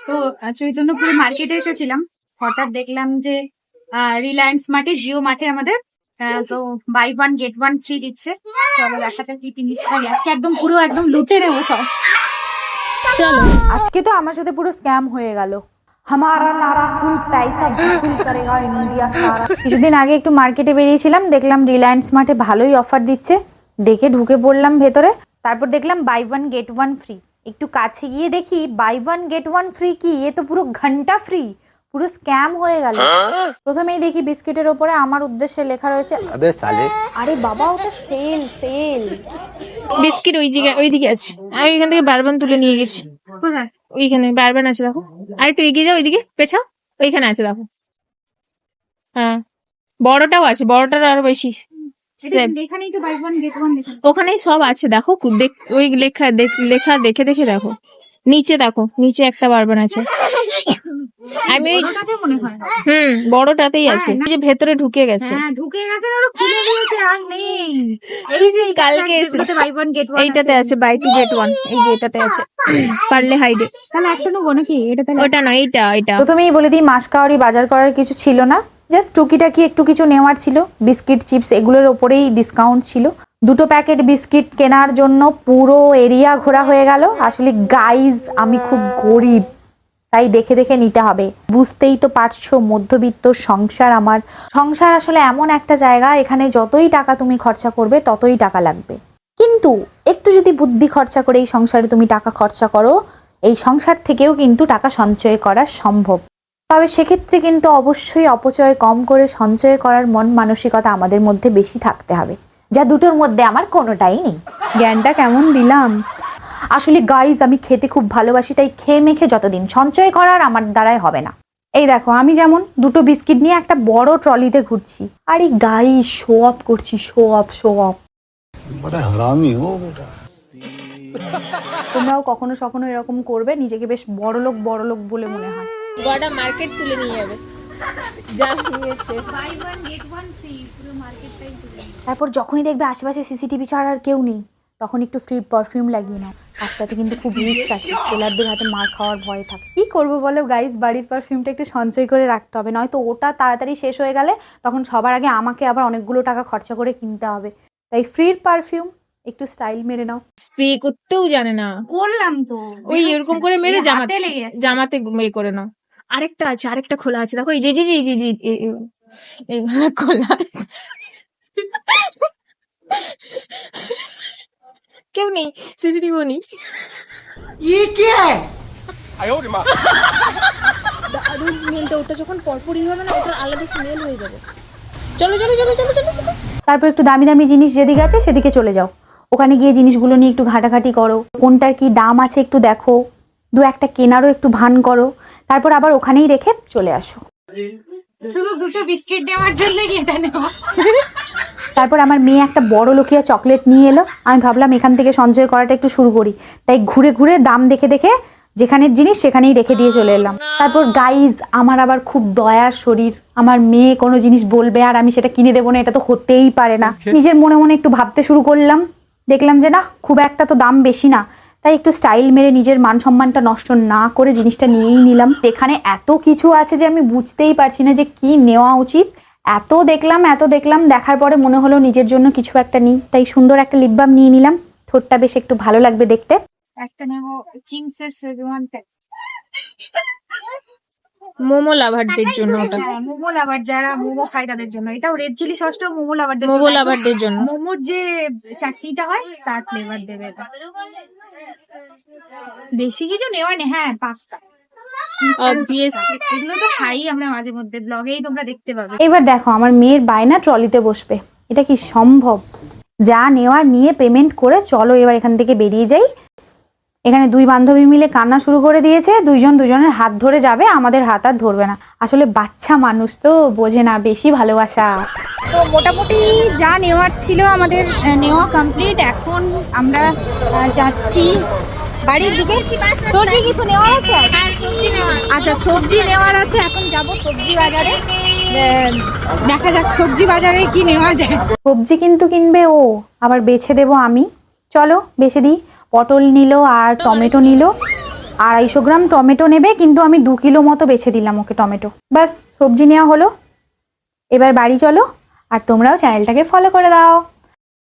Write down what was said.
তো চৈতন্যপুর মার্কেটে এসেছিলাম, হঠাৎ দেখলাম যে রিলায়েন্স মার্টে, জিও মার্টে আমাদের তো buy one get one free দিচ্ছে। চলো দেখা যাক কি কিনতে পারি। আজকে একদম পুরো একদম লুটে নেবো সব। চলো, আজকে তো আমার সাথে পুরো স্ক্যাম হয়ে গেল। হামারা নারা ফুল পয়সা বসুল করেগা ইন্ডিয়া সারা। কিছুদিন আগে একটু মার্কেটে বেরিয়েছিলাম, দেখলাম রিলায়েন্স মার্টে ভালোই অফার দিচ্ছে, দেখে ঢুকে পড়লাম ভেতরে। তারপর দেখলাম buy one get one free. একটু কাছে গিয়ে দেখি buy one get one free কি, এ তো পুরো ঘন্টা ফ্রি, পুরো স্ক্যাম হয়ে গেল। প্রথমেই দেখি বিস্কিটের ওপরে আমার উদ্দেশ্যে লেখা রয়েছে আবে সালে। আরে বাবা, ওটা সেল সেল বিস্কিট ওইদিকে আছে। আমি এখান থেকে বারবান তুলে নিয়ে গেছি। কোথায়? ওইখানে বারবান আছে দেখো। আর একটু এগিয়ে যাও, ওইদিকে পেছাও, ওইখানে আছে দেখো। হ্যাঁ, বড়টাও আছে, বড়টার আরো বেশি। এখানেই তো বাই ওয়ান গেট ওয়ান লেখা। ওখানেই সব আছে দেখো, ওই লেখা দেখে দেখে দেখো। নিচে দেখো, নিচে একটা বারবান আছে। আমি বড়টাতে মনে হয়। বড়টাতেই আছে। এই যে ভেতরে ঢুকে গেছে। হ্যাঁ ঢুকে গেছে, ওরা খুলে দিয়েছে, আর নেই। এই যে কালকে এসে বাই ওয়ান গেট ওয়ান, এইটাতে আছে বাই টু গেট ওয়ান। এই যে এটাতে আছে, পারলে হাইডে। তাহলে একটা নেবো নাকি? এটা তাহলে ওটা নয়, এইটা। প্রথমেই বলে দিই, মাসকাওয়ারি বাজার করার কিছু ছিল না, জাস্ট টুকিটাকি একটু কিছু নেওয়ার ছিল। বিস্কিট চিপস এগুলোর ওপরেই ডিসকাউন্ট ছিল। দুটো প্যাকেট বিস্কিট কেনার জন্য পুরো এরিয়া ঘোরা হয়ে গেল। আসলে গাইজ, আমি খুব গরিব, তাই দেখে দেখে নিতে হবে। বুঝতেই তো পারছো, মধ্যবিত্ত সংসার আমার। সংসার আসলে এমন একটা জায়গা, এখানে যতই টাকা তুমি খরচা করবে ততই টাকা লাগবে, কিন্তু একটু যদি বুদ্ধি খরচা করে এই সংসারে তুমি টাকা খরচা করো, এই সংসার থেকেও কিন্তু টাকা সঞ্চয় করা সম্ভব। তবে সেক্ষেত্রে কিন্তু অবশ্যই অপচয় কম করে সঞ্চয় করার মন মানসিকতা আমাদের মধ্যে বেশি থাকতে হবে, যা দুটোর মধ্যে আমার কোনোটাই নেই। জ্ঞানটা কেমন দিলাম? আসলে গাইজ, আমি খেতে খুব ভালোবাসি, তাই খেয়ে মেখে যতদিন সঞ্চয় করার আমার দ্বারাই হবে না। এই দেখো, আমি যেমন দুটো বিস্কিট নিয়ে একটা বড় ট্রলিতে ঘুরছি, আর এই গাইজ শো অফ করছি, শো অফ। বড় হারামি হো বেটা। তোমরাও কখনো কখনো এরকম করবে, নিজেকে বেশ বড়লোক বলে মনে হয়। গোটা মার্কেট তুলে নিয়ে যাবে, যা নিয়েছে। Buy one get one free, পুরো মার্কেটটাই তুলে। তারপর যখনই দেখবে আশেপাশে সিসিটিভি ছাড়া আর কেউ নেই, তখন একটু ফ্রি পারফিউম লাগিয়ে নাও। রাস্তাতে কিন্তু খুব রিস্ক আছে, সেলারদের হাতে মার খাওয়ার ভয় থাকে। কি করবো বলো গাইস, বাড়ির পারফিউমটা একটু সঞ্চয় করে রাখতে হবে, নয়তো ওটা তাড়াতাড়ি শেষ হয়ে গেলে তখন সবার আগে আমাকে আবার অনেকগুলো টাকা খরচা করে কিনতে হবে। তাই ফ্রির পারফিউম একটু স্টাইল মেরে নাও। স্প্রে করতেও জানে না, করলাম তো ওই এরকম করে মেরে হাতে লেগে গেছে। জামাতে ইয়ে করে নাও। আরেকটা আছে, আরেকটা খোলা আছে দেখো, এই যে এইভাবে খোলা আছে। কেউ নেই, সিসিটিভিও নেই। দারুণ স্মেলটা, ওটা যখন পরপরই হবে না, ওটার আলাদা স্মেল হয়ে যাবে। চলো। তারপর একটু দামি দামি জিনিস যেদিকে আছে সেদিকে চলে যাও, ওখানে গিয়ে জিনিসগুলো নিয়ে একটু ঘাটাঘাটি করো, কোনটার কি দাম আছে একটু দেখো, দু একটা কেনারও একটু ভান করো, তারপর আবার ওখানেই রেখে চলে আসো। শুধু দুটো বিস্কিট নেওয়ার জন্য এটা নেব। তারপর আমার মেয়ে একটা বড় লোকিয়া চকলেট নিয়ে এলো, আমি ভাবলাম এখান থেকে সঞ্চয় করাটা একটু শুরু করি, তাই ঘুরে ঘুরে দাম দেখে দেখে যেখানের জিনিস সেখানেই রেখে দিয়ে চলে এলাম। তারপর গাইজ, আমার আবার খুব দয়ার শরীর, আমার মেয়ে কোনো জিনিস বলবে আর আমি সেটা কিনে দেবো না, এটা তো হতেই পারে না। নিজের মনে মনে একটু ভাবতে শুরু করলাম, দেখলাম যে না, খুব একটা তো দাম বেশি না, তাই একটু স্টাইল মেরে নিজের মান সম্মানটা নষ্ট না করে জিনিসটা নিয়েই নিলাম। এখানে এত কিছু আছে যে আমি বুঝতেই পারছি না যে কি নেওয়া উচিত। এত দেখলাম, দেখার পরে মনে হলো নিজের জন্য কিছু একটা নিই, তাই সুন্দর একটা লিপ বাম নিয়ে নিলাম, ঠোঁটটা বেশ একটু ভালো লাগবে দেখতে। একটা নেব চিংসের সেজওয়ান প্যাক। মোমো লাভারদের জন্য ওটা, মোমো লাভার যারা মোমো খায় তাদের জন্য। এটাও রেড চিলি সসটাও মোমো লাভারদের মোমো লাভারদের জন্য। মোমোর যে চাটনিটা হয় তার ফ্লেভার দেবে এটা। বেশি কিছু নেওয়া নেই। হ্যাঁ, পাস্তা এগুলো তো খাই আমরা মাঝে মধ্যে, ব্লগেই তোমরা দেখতে পাবে। এবার দেখো, আমার মেয়ের বায়না ট্রলিতে বসবে, এটা কি সম্ভব? যা নেওয়ার নিয়ে পেমেন্ট করে চলো এবার এখান থেকে বেরিয়ে যাই। এখানে দুই বান্ধবী মিলে কান্না শুরু করে দিয়েছে, দুজনের হাত ধরে যাবে, আমাদের হাত আর ধরবে না। আসলে বাচ্চা মানুষ তো, বোঝে না, বেশি ভালোবাসা। তো মোটামুটি যা নেওয়ার ছিল আমাদের নেওয়া কমপ্লিট। এখন আমরা যাচ্ছি বাড়ির দিকে। তোর কি কিছু নেওয়ার আছে? আচ্ছা, সবজি নেওয়ার আছে। এখন যাব সবজি বাজারে, দেখা যাক সবজি বাজারে কি নেওয়া যায়। সবজি কিন্তু কিনবে ও, আবার বেছে দেবো আমি। চলো বেছে দিই। পটল নিল আর টমেটো নিল, 250 গ্রাম টমেটো নেবে, কিন্তু আমি 2 কিলো মতো বেছে দিলাম ওকে টমেটো। বাস সবজি নেওয়া হলো। এবার বাড়ি চলো, আর তোমরাও চ্যানেলটাকে ফলো করে দাও।